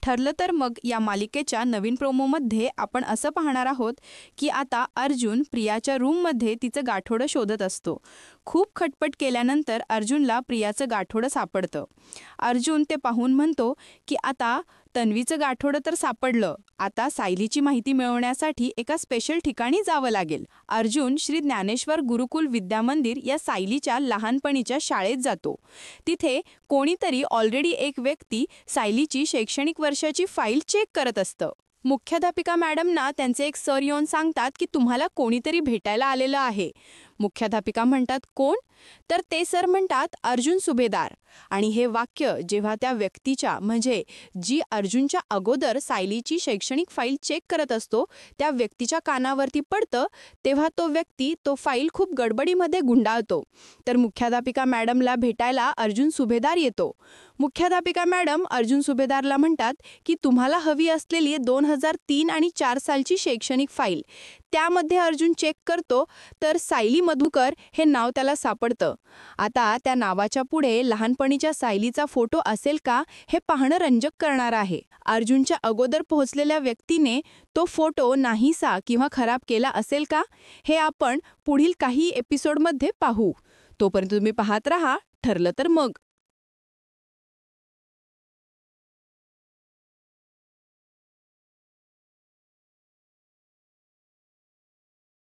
ठरलं तर मग या मालिकेच्या नवीन प्रोमोमध्ये आपण असं पाहणार आहोत की आता अर्जुन प्रियाच्या रूममध्ये तिचं गाठोडं शोधत असतो. खूप खटपट केल्यानंतर अर्जुनला प्रियाचं गाठोडं सापडतं. अर्जुन ते पाहून म्हणतो की आता तन्वीचं गाठोडं तर सापडलं, आता सायलीची माहिती मिळवण्यासाठी एका स्पेशल ठिकाणी जावं लागेल. अर्जुन श्री ज्ञानेश्वर गुरुकुल विद्यामंदिर या सायलीच्या लहानपणीच्या शाळेत जातो. तिथे कोणीतरी ऑलरेडी एक व्यक्ती सायलीची शैक्षणिक वर्षाची फाईल चेक करत असतं. मुख्याध्यापिका मॅडमना त्यांचे एक सर येऊन सांगतात की तुम्हाला कोणीतरी भेटायला आलेलं आहे. मुख्याध्यापिका म्हणतात कोण? तर ते सर म्हणतात अर्जुन सुभेदार. आणि हे वाक्य जेव्हा त्या व्यक्तीच्या म्हणजे जी अर्जुनच्या अगोदर सायलीची शैक्षणिक फाईल चेक करत असतो त्या व्यक्तीच्या कानावरती पडतं तेव्हा तो व्यक्ती तो फाईल खूप गडबडीमध्ये गुंडाळतो. तर मुख्याध्यापिका मॅडमला भेटायला अर्जुन सुभेदार येतो. मुख्याध्यापिका मॅडम अर्जुन सुभेदारला म्हणतात की तुम्हाला हवी असलेली 2003 आणि 4 सालची शैक्षणिक फाईल. त्यामध्ये अर्जुन चेक करतो तर सायली मधुकर हे नाव त्याला सापडतं. आता त्या नावाच्या पुढे लहानपणीच्या सायलीचा फोटो असेल का हे पाहणं रंजक करणार आहे. अर्जुनच्या अगोदर पोहोचलेल्या व्यक्तीने तो फोटो नाहीसा किंवा खराब केला असेल का हे आपण पुढील काही एपिसोडमध्ये पाहू. तोपर्यंत तुम्ही पाहत राहा ठरलं तर मग.